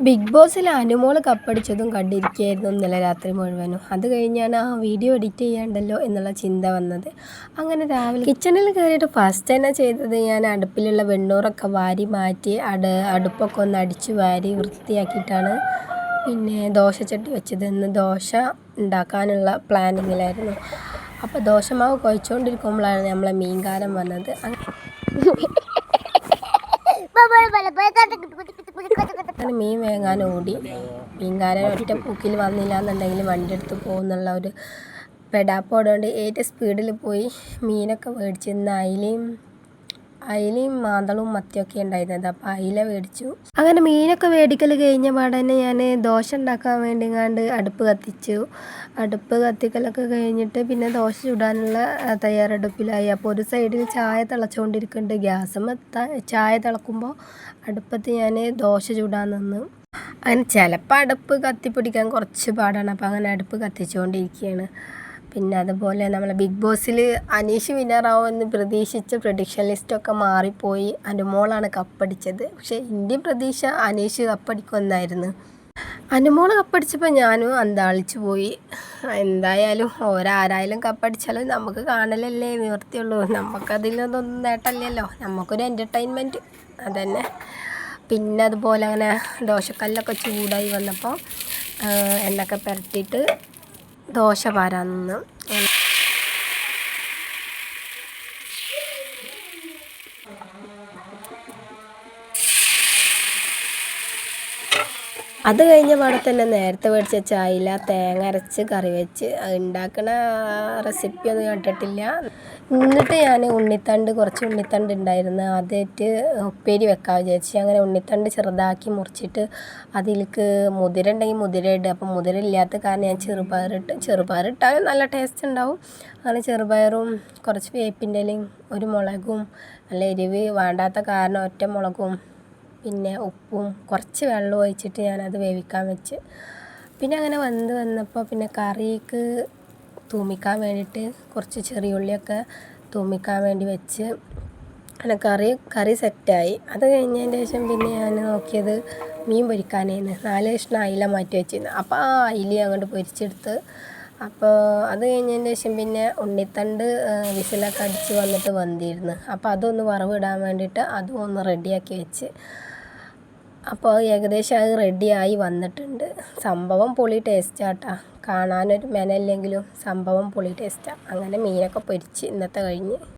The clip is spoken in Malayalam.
ബിഗ് ബോസിൽ അനുമോൾ കപ്പടിച്ചതും കണ്ടിരിക്കുകയായിരുന്നു ഇന്നലെ രാത്രി മുഴുവനും. അത് കഴിഞ്ഞാണ് ആ വീഡിയോ എഡിറ്റ് ചെയ്യാണ്ടല്ലോ എന്നുള്ള ചിന്ത വന്നത്. അങ്ങനെ രാവിലെ കിച്ചണിൽ കയറിയിട്ട് ഫസ്റ്റ് തന്നെ ചെയ്തത് ഞാൻ അടുപ്പിലുള്ള വെണ്ണൂറൊക്കെ വാരി മാറ്റി അടുപ്പൊക്കെ ഒന്ന് അടിച്ചു വാരി വൃത്തിയാക്കിയിട്ടാണ് പിന്നെ ദോശച്ചട്ടി വെച്ചത്. ഇന്ന് ദോശ ഉണ്ടാക്കാനുള്ള പ്ലാനിങ്ങിലായിരുന്നു. അപ്പോൾ ദോശമാവ് കുഴച്ചുകൊണ്ടിരിക്കുമ്പോഴാണ് നമ്മളെ മീൻകാരൻ വന്നത്. അങ്ങനെ മീൻ വേങ്ങാൻ ഓടി. മീൻകാരൻ ഒറ്റ പൂക്കിൽ വന്നില്ല എന്നുണ്ടെങ്കിൽ വണ്ടി എടുത്ത് പോകുന്നുള്ള ഒരു പെടാപ്പോടുകൊണ്ട് ഏറ്റവും സ്പീഡിൽ പോയി മീനൊക്കെ മേടിച്ച്. ഇന്ന് അയിലയും മാന്തളും മത്തിയൊക്കെ ഉണ്ടായിരുന്നത്. അപ്പോൾ അയില മേടിച്ചു. അങ്ങനെ മീനൊക്കെ മേടിക്കൽ കഴിഞ്ഞ പാടെ തന്നെ ഞാൻ ദോശ ഉണ്ടാക്കാൻ വേണ്ടിങ്ങാണ്ട് അടുപ്പ് കത്തിച്ചു. അടുപ്പ് കത്തിക്കലൊക്കെ കഴിഞ്ഞിട്ട് പിന്നെ ദോശ ചുടാനുള്ള തയ്യാറെടുപ്പിലായി. അപ്പോൾ ഒരു സൈഡിൽ ചായ തിളച്ചുകൊണ്ടിരിക്കുന്നുണ്ട്. ഗ്യാസുമ്മ ചായ തിളക്കുമ്പോൾ അടുപ്പത്ത് ഞാൻ ദോശ ചുടാൻ നിന്നു. അങ്ങനെ ചിലപ്പോൾ അടുപ്പ് കത്തിപ്പിടിക്കാൻ കുറച്ച് പാടാണ്. അപ്പോൾ അങ്ങനെ അടുപ്പ് കത്തിച്ചുകൊണ്ടിരിക്കുകയാണ്. പിന്നെ അതുപോലെ നമ്മളെ ബിഗ് ബോസിൽ അനീഷ് വിന്നറാവുമെന്ന് പ്രതീക്ഷിച്ച പ്രഡിക്ഷൻ ലിസ്റ്റൊക്കെ മാറിപ്പോയി. അനുമോളാണ് കപ്പടിച്ചത്. പക്ഷേ എൻ്റെ പ്രതീക്ഷ അനീഷ് കപ്പടിക്കുമെന്നായിരുന്നു. അനുമോൾ കപ്പടിച്ചപ്പോൾ ഞാനും അന്താളിച്ചു പോയി. എന്തായാലും ആരായാലും കപ്പടിച്ചാലും നമുക്ക് കാണലല്ലേ നിവർത്തിയുള്ളൂ. നമുക്കതിലൊന്നും നേട്ടമില്ലല്ലോ. നമുക്കൊരു എൻ്റർടൈൻമെൻറ്റ് അതന്നെ. പിന്നെ അതുപോലെ അങ്ങനെ ദോശക്കല്ലൊക്കെ ചൂടായി വന്നപ്പോൾ എണ്ണയൊക്കെ പുരട്ടിയിട്ട് ദോശ പാരാൻ നിന്ന്. അത് കഴിഞ്ഞ പാടെ തന്നെ നേരത്തെ മേടിച്ച ചായയില തേങ്ങ അരച്ച് കറി വെച്ച് ഉണ്ടാക്കണ റെസിപ്പിയൊന്നും കേട്ടിട്ടില്ല. എന്നിട്ട് ഞാൻ കുറച്ച് ഉണ്ണിത്തണ്ട് ഉണ്ടായിരുന്നു. അതായിട്ട് ഉപ്പേരി വെക്കാൻ വിചാരിച്ചു. അങ്ങനെ ഉണ്ണിത്തണ്ട് ചെറുതാക്കി മുറിച്ചിട്ട് അതിലേക്ക് മുതിര ഉണ്ടെങ്കിൽ മുതിര ഇടുക. അപ്പോൾ മുതിര ഇല്ലാത്ത കാരണം ഞാൻ ചെറുപയറിട്ടാലും നല്ല ടേസ്റ്റ് ഉണ്ടാവും. അങ്ങനെ ചെറുപയറും കുറച്ച് വേപ്പിൻ്റെ ഇലയും ഒരു മുളകും നല്ല എരിവ് വേണ്ടാത്ത കാരണം ഒറ്റ മുളകും പിന്നെ ഉപ്പും കുറച്ച് വെള്ളം ഒഴിച്ചിട്ട് ഞാനത് വേവിക്കാൻ വെച്ച്. പിന്നെ അങ്ങനെ വന്നപ്പോൾ പിന്നെ കറിക്ക് തൂമിക്കാൻ വേണ്ടിയിട്ട് കുറച്ച് ചെറിയ ഉള്ളിയൊക്കെ തൂമിക്കാൻ വേണ്ടി വെച്ച് അങ്ങനെ കറി സെറ്റായി. അത് കഴിഞ്ഞതിന് ശേഷം പിന്നെ ഞാൻ നോക്കിയത് മീൻ പൊരിക്കാനായിരുന്നു. 4 കഷ്ണം അയില മാറ്റി വെച്ചിരുന്നു. അപ്പോൾ ആ അയില അങ്ങോട്ട് പൊരിച്ചെടുത്ത്. അപ്പോൾ അത് കഴിഞ്ഞതിന് ശേഷം പിന്നെ ഉണ്ണിത്തണ്ട് വിസിലൊക്കെ അടിച്ച് വന്നിട്ട് വന്നിരുന്നു. അപ്പോൾ അതൊന്ന് വറവിടാൻ വേണ്ടിയിട്ട് അതും ഒന്ന് റെഡിയാക്കി വെച്ച്. അപ്പോൾ ഏകദേശം അത് റെഡിയായി വന്നിട്ടുണ്ട്. സംഭവം പൊളി ടേസ്റ്റാട്ടോ. കാണാനൊരു മെനല്ലെങ്കിലും സംഭവം പൊളി ടേസ്റ്റാണ്. അങ്ങനെ മീനൊക്കെ പൊരിച്ച് ഇന്നത്തെ കഴിഞ്ഞ്.